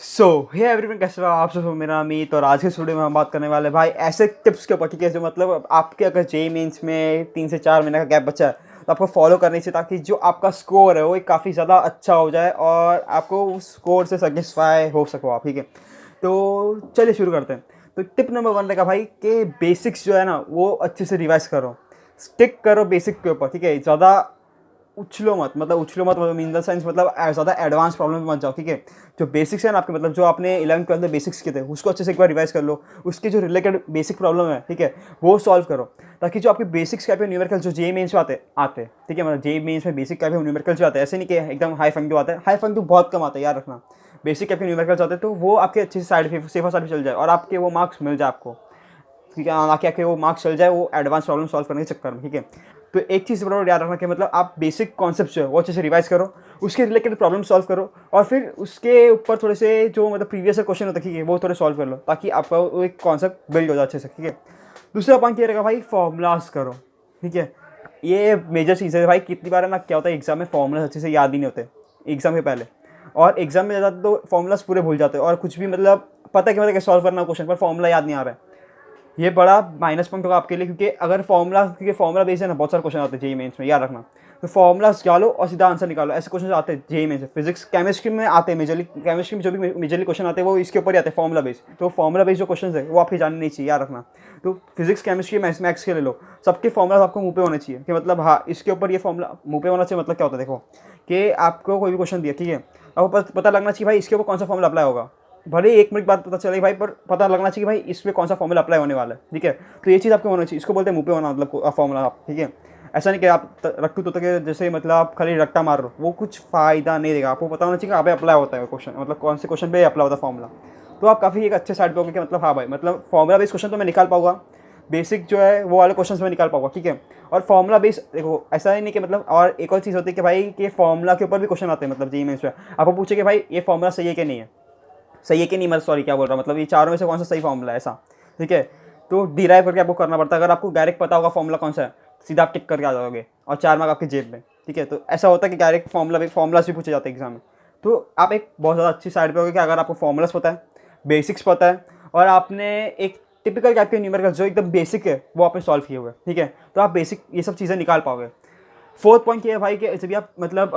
सो hey everyone, कैसे हो आप सब? मेरा नाम मीत और आज के वीडियो में हम बात करने वाले भाई ऐसे टिप्स के ऊपर, ठीक है, जो मतलब आपके अगर जेईई मेंस में 3 से 4 महीने का गैप बचा है तो आपको फॉलो करनी चाहिए, ताकि जो आपका स्कोर है वो काफ़ी ज़्यादा अच्छा हो जाए और आपको उस स्कोर से सेटिस्फाई हो सको आप, ठीक है। तो चलिए शुरू करते हैं। तो टिप नंबर 1 रहेगा भाई कि बेसिक्स जो है ना वो अच्छे से रिवाइज करो, स्टिक करो बेसिक के ऊपर, ठीक है। ज़्यादा उछलो मत, मतलब इन द सेंस मतलब ज़्यादा एडवांस प्रॉब्लम में मत जाओ, ठीक है। जो बेसिक्स है ना आपके, मतलब जो आपने 11th-12th में बेसिक्स के थे उसको अच्छे से एक बार रिवाइज कर लो, उसके जो रिलेटेड बेसिक प्रॉब्लम है, ठीक है, वो सॉल्व करो, ताकि जो आपके बेसिक्स के न्यूमेरिकल जो जेईई मेंस में आते, ठीक है, मतलब जेईई मेंस में बेसिक का न्यूमेरिकल जो आते हैं, ऐसे नहीं कि एकदम हाई फंक्यू आता है, हाई फंक्यू बहुत कम आता है, याद रखना। बेसिक के न्यूमेरिकल्स आते हैं तो वो आपके अच्छे से सेफर साइड पे चल जाए और आपके वो मार्क्स मिल जाए आपको, ठीक है, ना कि आपके वो मार्क्स चल जाए वो एडवांस प्रॉब्लम सॉल्व करने के चक्कर में, ठीक है। तो एक चीज़ बराबर याद रखना कि मतलब आप बेसिक कॉन्सेप्ट जो है वो अच्छे से रिवाइज करो, उसके रिलेटेड प्रॉब्लम सॉल्व करो और फिर उसके ऊपर थोड़े से जो मतलब प्रीवियस क्वेश्चन होता है, ठीक है, वो थोड़े सॉल्व कर लो, ताकि आपका वो एक कॉन्सेप्ट बिल्ड हो जाए अच्छे से, ठीक है। दूसरा पॉइंट ये रहेगा भाई, फॉर्मूलाज करो, ठीक है। ये मेजर चीज़ है भाई। कितनी बार है ना, क्या होता है एग्जाम में फॉर्मूलाज अच्छे से याद ही नहीं होते एग्जाम के पहले, और एग्जाम में ज़्यादा तो फॉर्मूलाज पूरे भूल जाते हैं और कुछ भी मतलब पता है कि मतलब सॉल्व करना क्वेश्चन पर फॉर्मूला याद नहीं आ रहा है। ये बड़ा माइनस पॉइंट होगा आपके लिए, क्योंकि अगर फॉर्मूला बेस है ना, बहुत सारे क्वेश्चन आते हैं जेईई मेंस में, याद रखना। तो फॉर्मूला डालो और सीधा आंसर निकालो, ऐसे क्वेश्चन आते हैं जेईई मेंस में। फिजिक्स केमिस्ट्री में आते हैं मेजरली, केमिस्ट्री में जो भी मेजरली क्वेश्चन आते हैं वो इसके ऊपर ही आते हैं, फॉर्मूला बेस। तो फॉर्मूला बेस जो क्वेश्चन है वो आपके जानने नहीं चाहिए, याद रखना। तो फिजिक्स केमिस्ट्री मैथ्स के ले लो, सबके फॉर्मूला आपको मुँह पे होने चाहिए, कि मतलब हाँ इसके ऊपर ये फॉर्मूला मुँह पे होना चाहिए। मतलब क्या होता है, देखो कि आपको कोई भी क्वेश्चन दिया, ठीक है, आपको पता लगना चाहिए भाई इसके ऊपर कौन सा फॉर्मूला अप्लाई होगा। भले ही 1 मिनट बाद पता चले भाई, पर पता लगना चाहिए भाई इसमें कौन सा फॉर्मूला अप्लाई होने वाला है, ठीक है। तो ये चीज़ आपको होना चाहिए, इसको बोलते हैं मुँह पे होना, मतलब फॉर्मूला आप, ठीक है। ऐसा नहीं कि आप रट्टू तो के जैसे मतलब आप खाली रट्टा मार रहे हो, वो कुछ फ़ायदा नहीं देगा। आपको पता होना चाहिए कि आप अप्लाई होता है क्वेश्चन, मतलब कौन से क्वेश्चन पे अप्लाई होता है फॉर्मूला। तो आप काफ़ी एक अच्छे साइड पे होंगे कि मतलब हाँ भाई, मतलब फॉर्मूला बेस्ड क्वेश्चन तो मैं निकाल पाऊंगा, बेसिक जो है वो वाले क्वेश्चन में निकाल पाऊंगा, ठीक है। और फॉर्मूला बेस देखो, ऐसा ही नहीं कि मतलब, और एक और चीज़ होती है कि भाई कि फॉर्मूला के ऊपर भी क्वेश्चन आते हैं, मतलब जेईई मेंस में आपको पूछे कि भाई ये फॉर्मूला सही है कि नहीं है, सही है कि नहीं, मतलब सॉरी क्या बोल रहा हूँ, मतलब ये चारों में से कौन सा सही फॉर्मूला है, ऐसा, ठीक है। तो डिराइव करके आपको करना पड़ता है। अगर आपको डायरेक्ट पता होगा फॉर्मूला कौन सा है, सीधा आप टिक करके आ जाओगे और 4 मार्क आपके जेब में, ठीक है। तो ऐसा होता है कि डायरेक्ट फॉर्मूला भी पूछे जाते हैं एग्जाम में। तो आप एक बहुत ज़्यादा अच्छी साइड पे होगे कि अगर आपको फॉर्मूलास पता है, बेसिक्स पता है, और आपने एक टिपिकल टाइप के न्यूमेरिकल जो एकदम बेसिक है वो आपने सॉल्व किए हुए, ठीक है, तो आप बेसिक ये सब चीज़ें निकाल पाओगे। फोर्थ पॉइंट ये है भाई कि जब भी आप मतलब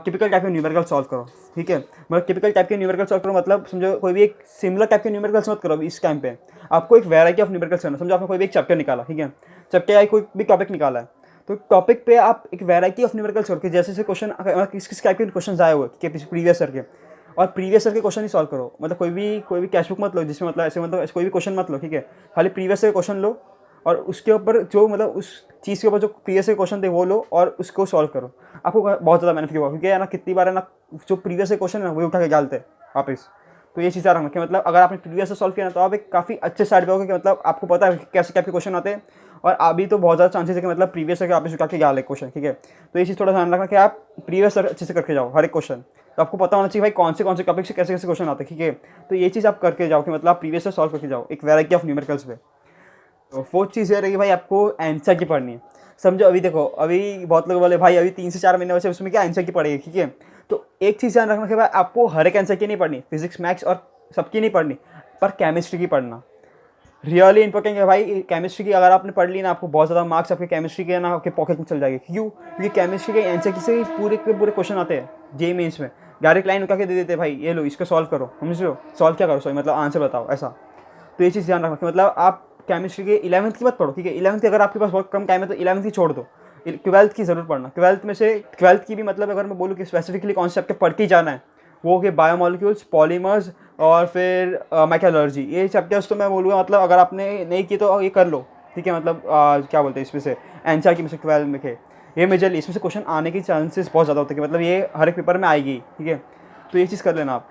टिपिकल टाइप के न्यूमेरिकल सॉल्व करो, ठीक है, मतलब टिपिकल टाइप के न्यूमेरिकल सॉल्व करो, मतलब समझो कोई भी एक सिमिलर टाइप के न्यूमेरिकल्स मत करो अभी इस टाइम पे। आपको एक वैरायटी ऑफ न्यूमेरिकल्स करना। समझो आपने कोई भी एक चैप्टर निकाला, ठीक है, चैप्टर या कोई भी टॉपिक निकाला है, तो टॉपिक पे आप एक वैरायटी ऑफ न्यूमेरिकल्स करके, जैसे क्वेश्चन किस किस टाइप के क्वेश्चन आए हुए कि प्रीवियस ईयर के, और प्रीवियस ईयर के क्वेश्चन ही सॉल्व करो। मतलब कोई भी कैश बुक मत लो जिसमें मतलब ऐसे मतलब कोई भी क्वेश्चन मत लो, ठीक है, खाली प्रीवियस ईयर क्वेश्चन लो और उसके ऊपर जो मतलब उस चीज़ के ऊपर जो प्रीवियस ईयर क्वेश्चन थे वो लो और उसको सॉल्व करो। आपको बहुत ज़्यादा बेनिफिट होगा, क्योंकि है ना कितनी बार है ना जो प्रीवियस ईयर क्वेश्चन है वही उठा के डालते हैं वापस। तो ये चीज़ रखना कि मतलब अगर आपने प्रीवियस ईयर सॉल्व किया ना तो आप एक काफ़ी अच्छे साइड पे होगे कि मतलब आपको पता है कैसे टाइप के क्वेश्चन आते हैं, और अभी तो बहुत ज़्यादा चांसेस है कि मतलब प्रीवियस ईयर के वापस उठा के डाले क्वेश्चन, ठीक है। तो ये चीज़ थोड़ा ध्यान रखना कि आप प्रीवियस ईयर अच्छे से करके जाओ हर एक क्वेश्चन। तो आपको पता होना चाहिए भाई कौन से टॉपिक से कैसे कैसे क्वेश्चन आते हैं, ठीक है। तो ये चीज़ आप करके जाओ कि मतलब आप प्रीवियस ईयर सॉल्व करके जाओ एक वैरायटी ऑफ न्यूमेरिकल्स पे। तो फोर्थ चीज़ ये रहेगी भाई, आपको आंसर की पढ़नी है। समझो अभी देखो, अभी बहुत लोग बोले भाई अभी 3 से 4 महीने बचे, उसमें क्या आंसर की पढ़ेगी, ठीक है। तो एक चीज़ ध्यान रखना कि भाई आपको हर एक आंसर की नहीं पढ़नी, फिजिक्स मैथ्स और सबकी नहीं पढ़नी, पर केमिस्ट्री की पढ़ना रियली इंपॉर्टेंट है भाई। केमिस्ट्री की अगर आपने पढ़ ली ना, आपको बहुत ज़्यादा मार्क्स आपके केमिस्ट्री के ना आपके पॉकेट में चल जाएगी। क्यों? क्योंकि केमिस्ट्री के आंसर की से पूरे के पूरे क्वेश्चन आते हैं जेईई मेंस में, डायरेक्ट लाइन उठा के दे देते हैं भाई, ये लो इसको सॉल्व करो, समझ लो, सॉल्व क्या करो, सॉरी मतलब आंसर बताओ, ऐसा। तो ये चीज़ ध्यान रखना कि मतलब आप केमिस्ट्री के 11th की मत पढ़ो, ठीक है। 11th की अगर आपके पास बहुत कम टाइम है तो 11th की छोड़ दो, 12th की ज़रूर पढ़ना। 12th में से 12th की भी मतलब अगर मैं बोलूँ कि स्पेसिफिकली कौन से चैप्टर पढ़ के जाना है, वो कि बायोमोलिक्यूल्स, पॉलीमर्स और फिर मेटलर्जी, ये चैप्टर्स तो मैं बोलूँगा मतलब अगर आपने नहीं की तो ये कर लो, ठीक है। मतलब क्या बोलते हैं इसमें से एनसीईआरटी में से 12 में के ये मेजरली इसमें से क्वेश्चन आने के चांसेस बहुत ज़्यादा होते हैं कि मतलब ये हर एक पेपर में आएगी, ठीक है। तो ये चीज़ कर लेना आप।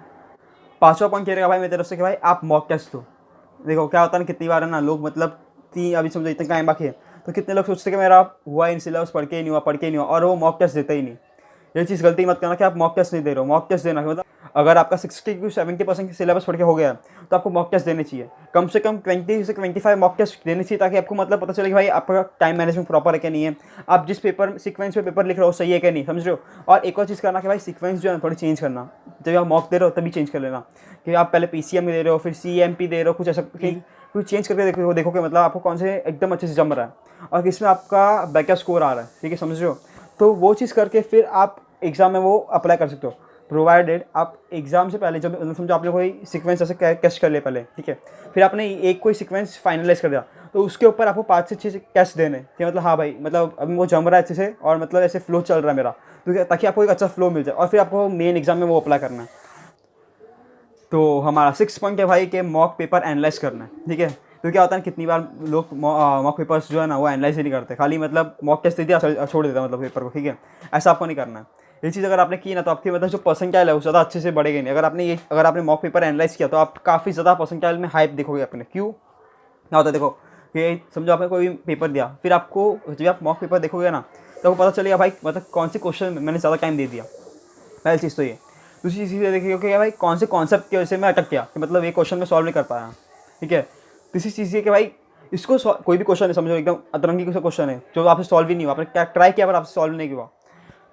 पाँचवा पॉइंट ये रहेगा भाई मेरी तरफ से कि भाई आप मॉक टेस्ट दो। देखो क्या होता है ना, कितनी बार है ना लोग मतलब अभी समझो इतने टाइम बाकी है तो कितने लोग सोचते हैं कि मेरा हुआ इन सिलेबस पढ़ के ही नहीं हुआ, और वो मॉक टेस्ट देते ही नहीं। ये चीज़ गलती मत करना कि आप मॉक टेस्ट नहीं दे रहे हो। मॉक टेस्ट देना मतलब अगर आपका 60 to 70% सिलेबस पढ़ के हो गया तो आपको मॉक टेस्ट देने चाहिए, कम से कम 20 से 25 मॉक टेस्ट देने चाहिए, ताकि आपको मतलब पता चले कि भाई आपका टाइम मैनेजमेंट प्रॉपर है क्या नहीं है, आप जिस पेपर सीक्वेंस पे पेपर लिख रहे हो सही है क्या नहीं, समझ रहे हो। और एक और चीज़ करना कि भाई सीक्वेंस जो है थोड़ी चेंज करना, जब आप मॉक दे रहे हो तभी चेंज कर लेना, कि आप पहले PCM दे रहे हो फिर CMP दे रहे हो, कुछ ऐसा कुछ चेंज करके देखो कि मतलब आपको कौन से एकदम अच्छे से जम रहा है और किसमें आपका बेटर स्कोर आ रहा है, ठीक है, समझ रहे हो। तो वो चीज़ करके फिर आप एग्ज़ाम में वो अप्लाई कर सकते हो, प्रोवाइडेड आप एग्ज़ाम से पहले जब समझो आपने कोई सीक्वेंस ऐसे कैश कर लिया पहले, ठीक है, फिर आपने एक कोई सीक्वेंस फाइनलाइज कर दिया, तो उसके ऊपर आपको 5 से 6 टेस्ट देने कि मतलब हाँ भाई मतलब अभी वो जम रहा है अच्छे से और मतलब ऐसे फ्लो चल रहा है मेरा, तो ताकि आपको एक अच्छा फ्लो मिल जाए और फिर आपको मेन एग्जाम में वो अप्लाई करना है। तो हमारा 6 पॉइंट है भाई कि मॉक पेपर एनालाइज करना है, ठीक है। तो क्या होता है कितनी बार लोग मॉक पेपर्स जो है ना वो एनालाइज ही नहीं करते, खाली मतलब मॉक टेस्ट दे दिया छोड़ देता मतलब पेपर को, ठीक है, ऐसा आपको नहीं करना है। ये चीज़ अगर आपने की ना तो आपकी मतलब जो परसेंटाइल है वो ज़्यादा अच्छे से बढ़ेगी नहीं। अगर आपने मॉक पेपर एनालाइज किया तो आप काफ़ी ज़्यादा परसेंटाइल में हाइप देखोगे अपने। क्यों क्या होता है देखो, कि समझो आपने कोई पेपर दिया, फिर आपको जब आप मॉक पेपर देखोगे ना तो आपको पता चलेगा भाई मतलब कौन से क्वेश्चन मैंने ज़्यादा टाइम दे दिया, पहली चीज़ तो ये। दूसरी चीज़ ये देखिए कि भाई कौन से कॉन्सेप्ट की वजह से मैं अटक गया, कि मतलब ये क्वेश्चन में सॉल्व नहीं कर पाया, ठीक है। तीसरी चीज़ ये कि भाई इसको कोई भी क्वेश्चन है समझो एकदम अतरंगी क्वेश्चन है जो आपसे सॉल्व ही नहीं हुआ, आपने क्या ट्राई किया पर आपसे सॉल्व नहीं हुआ,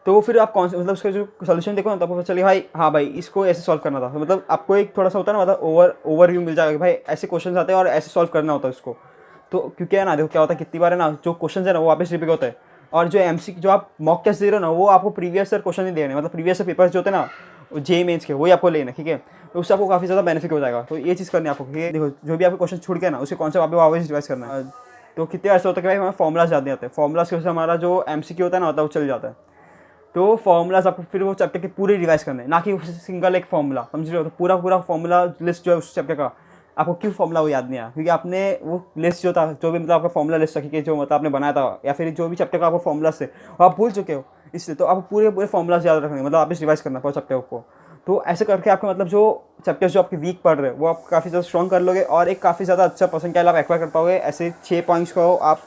तो फिर आप कौन से मतलब उसका जो सोल्यूशन देखो ना तो आपको पता चलेगा भाई हाँ भाई इसको ऐसे सॉल्व करना था, तो मतलब आपको एक थोड़ा सा होता है ना मतलब ओवरव्यू मिल जाएगा कि भाई ऐसे क्वेश्चन आते हैं और ऐसे सॉल्व करना होता है उसको। तो क्योंकि है ना देखो क्या होता है कितनी बार है ना जो क्वेश्चन है ना वो वापस रिपीट होता है, और जो जो आप मॉक टेस्ट दे रहे हो ना वो आपको प्रीवियस ईयर क्वेश्चन नहीं दे रहे हैं, मतलब प्रीवियस ईयर पेपर्स जो होते हैं ना JEE मेंस के वही आपको लेना, ठीक है। तो उससे आपको काफ़ी ज़्यादा बेनिफिट हो जाएगा। तो ये चीज़ करनी है आपको कि देखो जो भी आपको क्वेश्चन छूट गया ना उसके कॉन्सेप्ट आपको वापस रिवाइज करना है। तो कितने ऐसे होता है कि भाई हमें फॉर्मुलाज याद नहीं आते, फॉर्मुलाज की वजह से हमारा जो MCQ होता है ना वो चल जाता है। तो फॉर्मूलाज आपको फिर वो चैप्टर के पूरे रिवाइज करने हैं, ना कि सिंगल एक फॉर्मूला, समझ रहे हो। तो पूरा फॉर्मूला लिस्ट जो है उस चैप्टर का आपको क्यों फॉर्मूला वो याद नहीं आया, क्योंकि आपने वो लिस्ट जो था जो भी मतलब आपका फॉर्मूला लिस्ट रखी जो मतलब आपने बनाया था या फिर जो भी चैप्टर का आपको फॉर्मूला से वो आप भूल चुके हो, इसलिए तो आप पूरे फॉर्मूलाज याद रखेंगे, मतलब आप इस रिवाइज करना पूरा चैप्टर को। तो ऐसे करके आपको मतलब जो चैप्टर्स जो आपके वीक पढ़ रहे हैं वो आप काफ़ी ज़्यादा स्ट्रॉन्ग कर लोगे और एक काफ़ी ज़्यादा अच्छा परसेंटाइल आप एक्वायर कर पाओगे ऐसे 6 पॉइंट्स को आप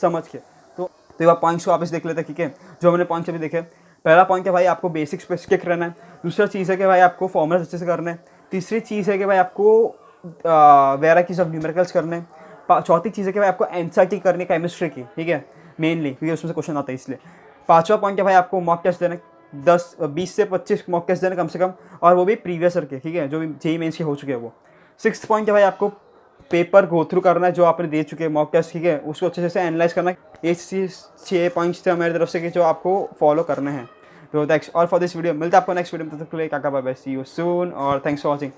समझ के। तो ये आप पॉइंट्स को वापस देख लेते हैं, ठीक है, जो हमने पॉइंट्स अभी देखे। पहला पॉइंट है भाई आपको बेसिक्स पे स्टिक रहना है। दूसरा चीज़ है कि भाई आपको फॉर्मुलाज अच्छे से करने हैं। तीसरी चीज़ है कि भाई आपको वेराइटीज ऑफ न्यूमेरिकल्स करने हैं। चौथी चीज़ है कि भाई आपको NCERT करनी है केमिस्ट्री की, ठीक है, मेनली क्योंकि उसमें से क्वेश्चन आता है इसलिए। पाँचवा पॉइंट है भाई आपको मॉक टेस्ट देने 20 से 25 मॉक टेस्ट देने कम से कम, और वो भी प्रीवियस ईयर के, ठीक है, जो भी JEE मेंस के हो चुके हैं वो। 6th पॉइंट है भाई आपको पेपर गो थ्रू करना है जो आपने दे चुके हैं मॉक टेस्ट, ठीक है, उसको अच्छे से एनालाइज करना है। ये 6 पॉइंट्स थे हमारी तरफ से कि जो आपको फॉलो करने हैं। तो that's all for this video. मिलते हैं आपको नेक्स्ट वीडियो में, तब तक के लिए काका bye bye, see you soon और थैंक्स फॉर वॉचिंग।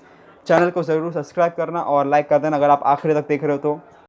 चैनल को ज़रूर सब्सक्राइब करना और लाइक कर देना अगर आप आखिरी तक देख रहे हो तो।